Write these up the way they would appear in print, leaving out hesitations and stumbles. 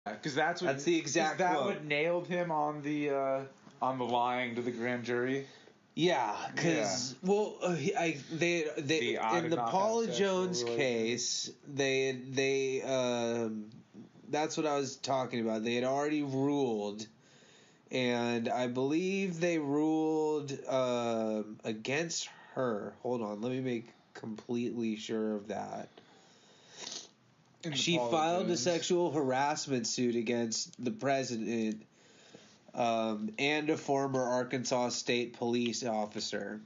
because that's the exact that quote. what nailed him on the lying to the grand jury. Yeah, because they in the Paula Jones case, they that's what I was talking about. They had already ruled, and I believe they ruled against her. Hold on, let me make completely sure of that. She filed a sexual harassment suit against the president and a former Arkansas State police officer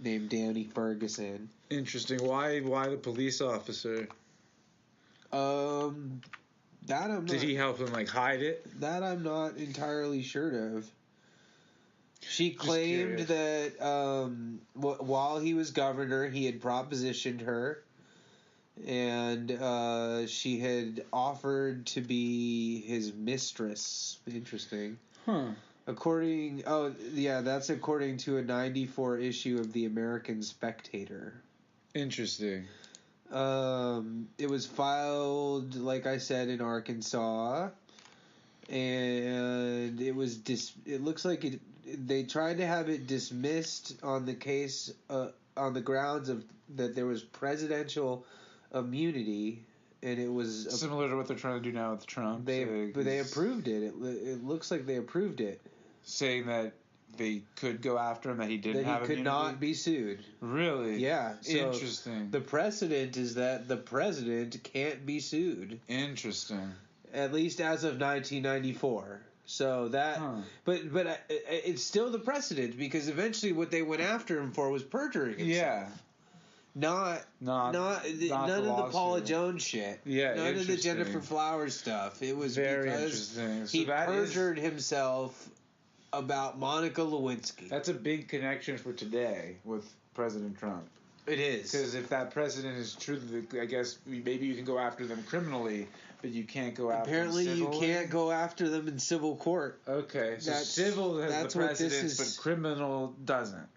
named Danny Ferguson. Interesting. Why the police officer? That I'm not, did he help him hide it? That I'm not entirely sure of. She claimed that while he was governor, he had propositioned her, and she had offered to be his mistress. Interesting. Huh. That's according to a 94 issue of the American Spectator. Interesting. It was filed, like I said, in Arkansas, and it was it looks like they tried to have it dismissed on the case on the grounds of that there was presidential immunity, and it was similar to what they're trying to do now with Trump. But they approved it. It looks like they approved it, saying that they could go after him, that he didn't have immunity. That he could not be sued. Really? Yeah. So interesting. The precedent is that the president can't be sued. Interesting. At least as of 1994. So that, but it's still the precedent, because eventually what they went after him for was perjuring himself. Yeah. Not none of the Paula Jones shit. Yeah, none of the Jennifer Flowers stuff. It was very because interesting. He perjured himself about Monica Lewinsky. That's a big connection for today with President Trump. It is. Because if that president is true, I guess maybe you can go after them criminally, but you can't go after them civilly. Apparently you can't go after them in civil court. Okay, so civil has the precedence, but criminal doesn't.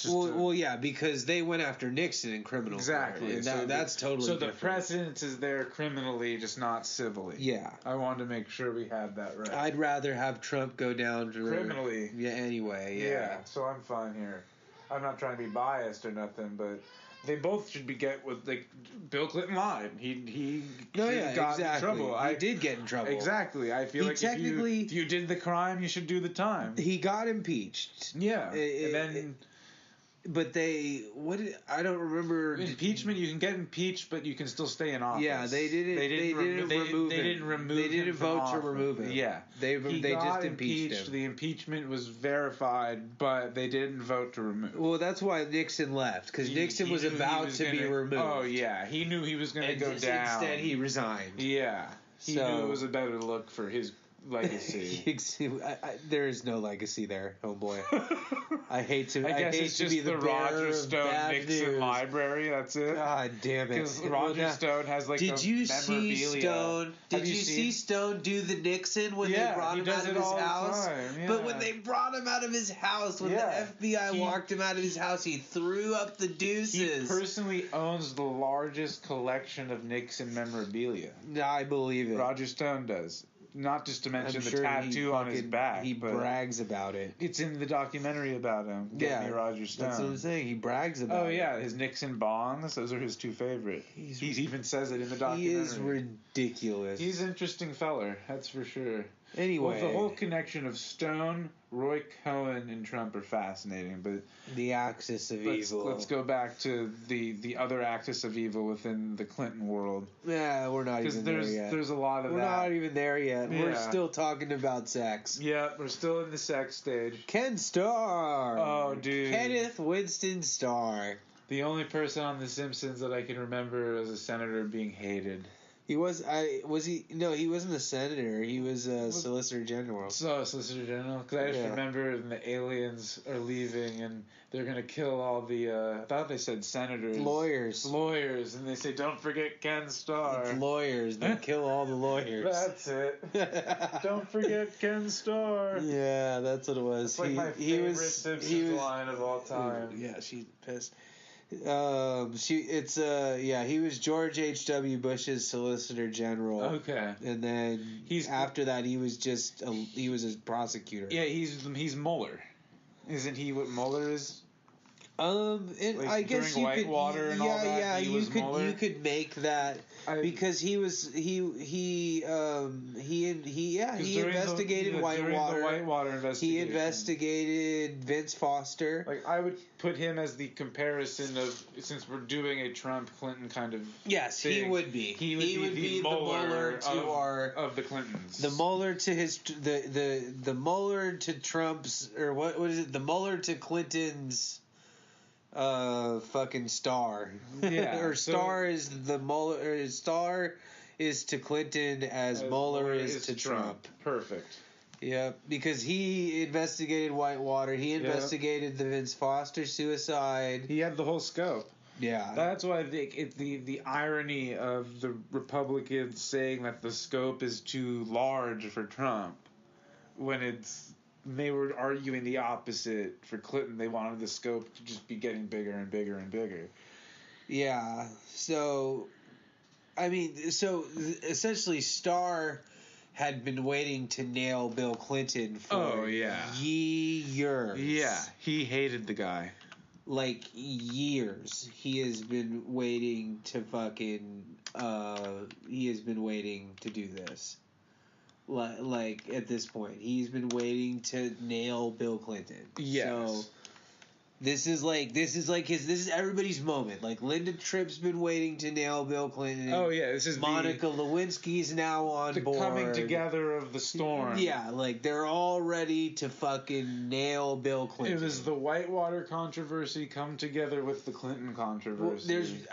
Well, yeah, because they went after Nixon in criminal court. Exactly. That's totally different. So the precedence is there criminally, just not civilly. Yeah. I wanted to make sure we had that right. I'd rather have Trump go down criminally. Yeah, anyway. Yeah, so I'm fine here. I'm not trying to be biased or nothing, but they both should be Bill Clinton lied. He got in trouble. He did get in trouble. Exactly. I feel if you did the crime, you should do the time. He got impeached. Yeah. And then But I don't remember. Impeachment, you can get impeached, but you can still stay in office. Yeah, they didn't vote to remove him. Yeah. They just impeached him. The impeachment was verified, but they didn't vote to remove him. Well, that's why Nixon left, because Nixon was about to be removed. Oh, yeah. He knew he was going to go down. Instead, he resigned. Yeah. He knew it was a better look for his legacy. There is no legacy there, homeboy. I hate to. I guess it's just the Roger Stone Nixon library. That's it. God damn it! Because Roger Stone has Did you see Stone? Did you see Stone do the Nixon when they brought him out of his house? Yeah. But when they brought him out of his house, when the FBI walked him out of his house, he threw up the deuces. He personally owns the largest collection of Nixon memorabilia. I believe it. Roger Stone does. Not just to mention the tattoo on his back. He brags about it. It's in the documentary about him. Get Me Roger Stone. That's what I'm saying. He brags about it. Oh, yeah. His Nixon bongs. Those are his two favorite. He even says it in the documentary. He is ridiculous. He's an interesting feller. That's for sure. Anyway. Well, the whole connection of Stone, Roy Cohn, and Trump are fascinating. But the axis of evil. Let's go back to the other axis of evil within the Clinton world. Yeah, we're not even there yet. There's a lot of We're not even there yet. Yeah. We're still talking about sex. Yeah, we're still in the sex stage. Ken Starr. Oh, dude. Kenneth Winston Starr. The only person on The Simpsons that I can remember as a senator being hated. He was. No, he wasn't a senator. He was a Solicitor General. So, Solicitor General? Because I just remember the aliens are leaving and they're going to kill all the, I thought they said senators. Lawyers. And they say, don't forget Ken Starr. It's lawyers. They kill all the lawyers. That's it. Don't forget Ken Starr. Yeah, that's what it was. It's like my favorite Simpsons line of all time. Yeah, she's pissed. He was George H.W. Bush's Solicitor General. Okay. And then after that he was a prosecutor. Yeah, he's Mueller. Isn't he what Mueller is? I guess you could. Whitewater and all that, you could make that because he investigated Whitewater. The Whitewater investigation. He investigated Vince Foster. Like I would put him as the comparison of, since we're doing a Trump-Clinton kind of. Yes, thing, he would be. He would be the Mueller of the Clintons. The Mueller to the Mueller to Trump's, or what is it? The Mueller to Clinton's. Fucking Star. Yeah. Or Star is the Mueller. Or Star is to Clinton as Mueller is to Trump. Perfect. Yeah, because he investigated Whitewater. He investigated the Vince Foster suicide. He had the whole scope. Yeah. That's why I think the irony of the Republicans saying that the scope is too large for Trump, when they were arguing the opposite for Clinton. They wanted the scope to just be getting bigger and bigger and bigger. Yeah. So, I mean, essentially Starr had been waiting to nail Bill Clinton for years. Yeah. He hated the guy. Like, years. He has been waiting to do this. Like at this point, he's been waiting to nail Bill Clinton. Yes. So this is everybody's moment. Like Linda Tripp's been waiting to nail Bill Clinton. Oh yeah, this is Monica Lewinsky's now on board. The coming together of the storm. Yeah, like they're all ready to fucking nail Bill Clinton. It was the Whitewater controversy come together with the Clinton controversy.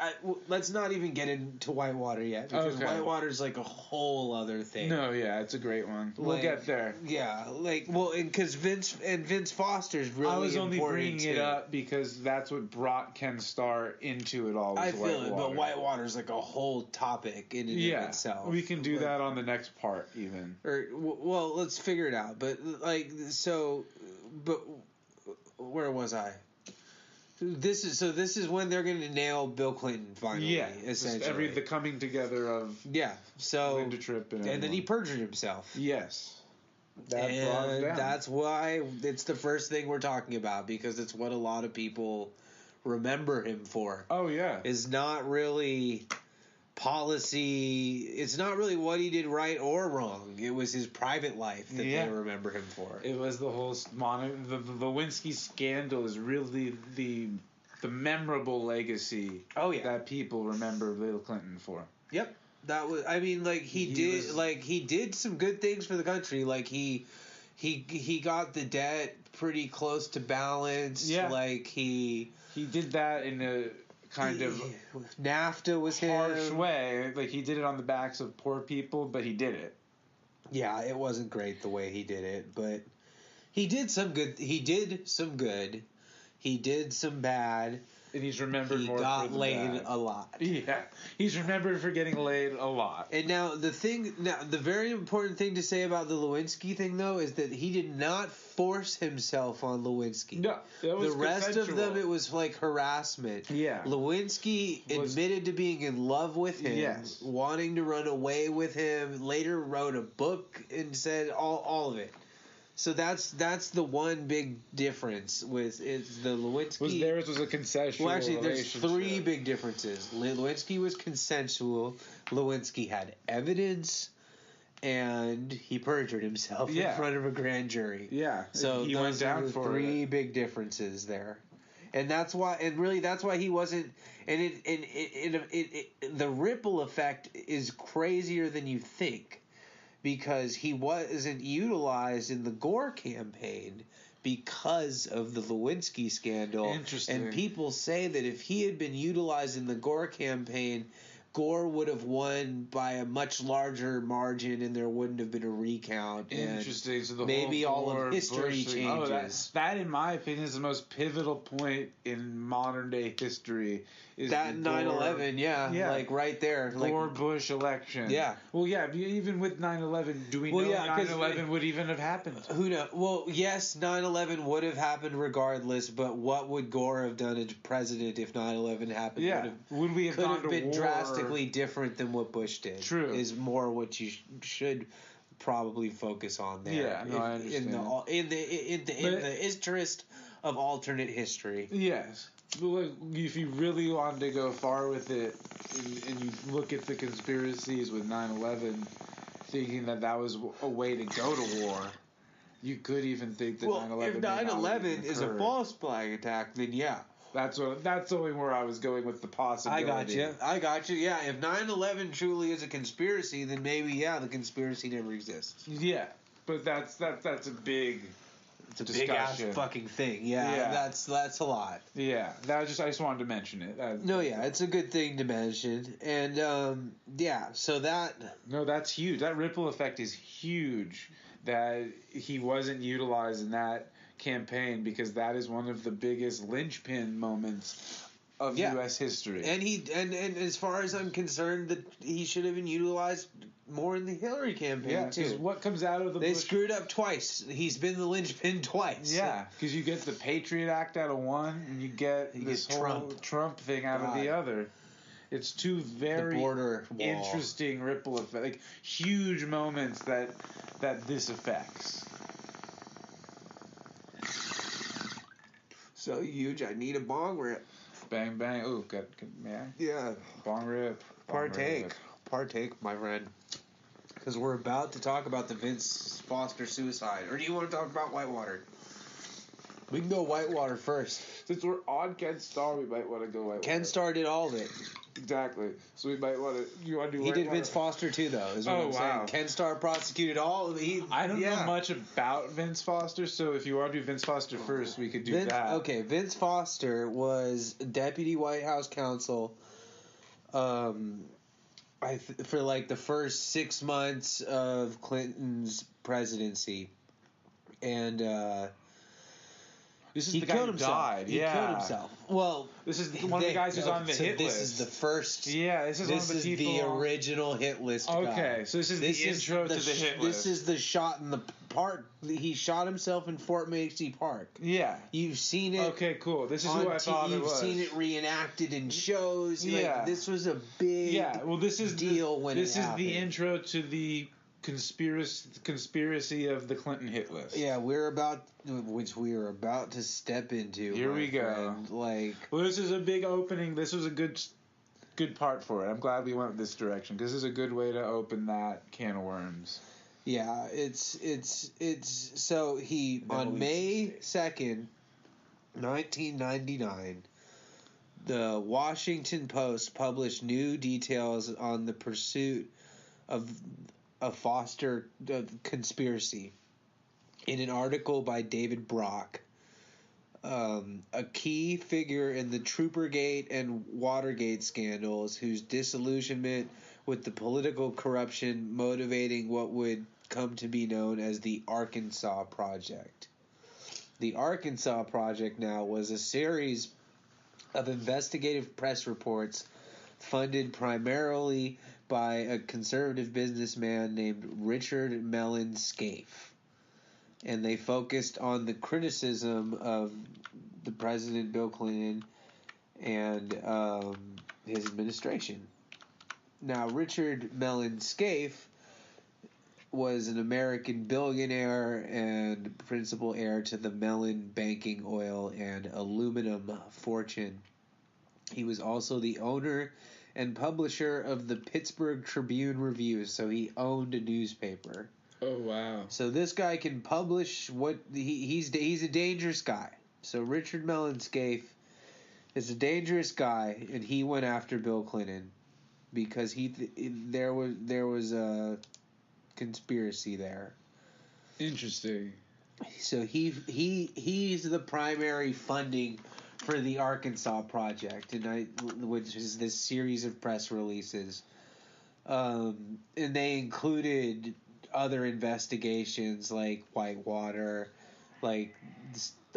Let's not even get into Whitewater yet, because Whitewater's like a whole other thing. No, yeah, it's a great one. We'll get there. Yeah, because Vince Foster's really important. I was only bringing it up because that's what brought Ken Starr into it all. I feel it, but Whitewater's like a whole topic in and of itself. We can do that on the next part, even. Well, let's figure it out. But where was I? This is when they're going to nail Bill Clinton finally. Yeah, essentially the coming together of Linda Tripp and then he perjured himself. Yes. That's why it's the first thing we're talking about, because it's what a lot of people remember him for. Oh yeah, is not really policy. It's not really what he did right or wrong. It was his private life that they remember him for. It was the whole the Lewinsky scandal is really the memorable legacy. Oh yeah, that people remember Bill Clinton for. Yep. That was, I mean, like he did some good things for the country. Like he got the debt pretty close to balance. Yeah. Like he did that in a kind of NAFTA was harsh way. Like he did it on the backs of poor people, but he did it. Yeah, it wasn't great the way he did it, but he did some good. He did some good. He did some bad. And he's remembered more for the bad. He got laid a lot. Yeah, he's remembered for getting laid a lot. And now the very important thing to say about the Lewinsky thing, though, is that he did not force himself on Lewinsky. No, that was the rest of them, it was like harassment. Yeah. Lewinsky admitted to being in love with him, wanting to run away with him, later wrote a book and said all of it. So that's the one big difference with the Lewinsky. Theirs was a consensual. Well, actually, there's three big differences. Lewinsky was consensual. Lewinsky had evidence, and he perjured himself in front of a grand jury. Yeah. So he went down for three big differences there, and that's why. And really, that's why he wasn't. And the ripple effect is crazier than you think. Because he wasn't utilized in the Gore campaign because of the Lewinsky scandal. Interesting. And people say that if he had been utilized in the Gore campaign Gore would have won by a much larger margin, and there wouldn't have been a recount. Interesting. So the maybe whole all of history changes. That, in my opinion, is the most pivotal point in modern day history. Is that 9/11, yeah, like right there, Gore-Bush election. Yeah. Well, yeah. Even with 9/11, do we know 9/11 would even have happened? Who knows? Well, yes, 9/11 would have happened regardless. But what would Gore have done as president if 9/11 happened? Yeah. Would we have could gone have to been war? Drastically different than what Bush did. True. Is more what you should probably focus on there. Yeah, no, I understand. In the interest of alternate history. Yes. But if you really wanted to go far with it, and you look at the conspiracies with 9/11, thinking that was a way to go to war, you could even think that 9/11. If 9/11 is a false flag attack, then yeah. That's only where I was going with the possibility. I got you. Yeah, if 9/11 truly is a conspiracy, then maybe the conspiracy never exists. Yeah, but that's a big. It's a big ass fucking thing. Yeah, that's a lot. Yeah, I just wanted to mention it. It's a good thing to mention, and so that. No, that's huge. That ripple effect is huge. That he wasn't utilized in that campaign, because that is one of the biggest linchpin moments of U.S. history. And as far as I'm concerned, that he should have been utilized more in the Hillary campaign too. Because what comes out of the Bush... screwed up twice. He's been the linchpin twice. Yeah, because you get the Patriot Act out of one, and you get this whole Trump thing out of the other. It's two very interesting ripple effects, like huge moments that this affects. So huge, I need a bong rip. Bang, bang. Ooh, may I? Yeah. Bong rip. Partake, my friend. Because we're about to talk about the Vince Foster suicide. Or do you want to talk about Whitewater? We can go Whitewater first. Since we're on Ken Starr, we might want to go Whitewater. Ken Starr did all of it. Exactly. So we might want to. You want to do Whitewater? He did Vince Foster too, though. Is what I'm saying. Ken Starr prosecuted all. I don't know much about Vince Foster, so if you want to do Vince Foster first, we could do that. Okay, Vince Foster was deputy White House counsel. For like the first 6 months of Clinton's presidency, and this is the guy who died. He killed himself. Well, this is one of the guys who's on the hit list. This is the first. Yeah, this is one of the people. This is the original hit list. Okay, so this is the intro to the hit list. This is the shot in the park. He shot himself in Fort Macy Park. Yeah, you've seen it. Okay, cool. This is who I thought it was. You've seen it reenacted in shows. Yeah, this was a big. Yeah, well, this is deal when this is the intro to the conspiracy of the Clinton hit list. Yeah, which we are about to step into. Here we go. Well, this is a big opening. This was a good part for it. I'm glad we went this direction, because this is a good way to open that can of worms. Yeah, it's so he on May 2nd, 1999, the Washington Post published new details on the pursuit of a Foster conspiracy in an article by David Brock, a key figure in the Troopergate and Watergate scandals, whose disillusionment with the political corruption motivating what would come to be known as the Arkansas Project. The Arkansas Project now was a series of investigative press reports funded primarily by a conservative businessman named Richard Mellon Scaife. And they focused on the criticism of the President Bill Clinton and his administration. Now, Richard Mellon Scaife was an American billionaire and principal heir to the Mellon banking, oil, and aluminum fortune. He was also the owner and publisher of the Pittsburgh Tribune Review, so he owned a newspaper. Oh, wow. So this guy can publish what he's a dangerous guy. So Richard Mellon Scaife is a dangerous guy, and he went after Bill Clinton because there was a conspiracy there. Interesting. So he's the primary funding for the Arkansas Project, which is this series of press releases. And they included other investigations like Whitewater, like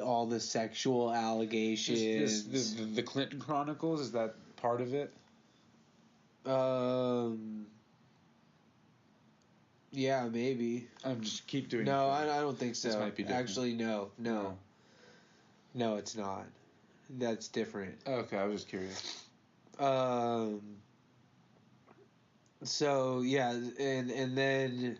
all the sexual allegations. The Clinton Chronicles, is that part of it? Yeah, maybe. Just keep doing. No, I don't think so. This might be different. Actually, no, it's not. That's different. Okay, I was just curious. So yeah, and then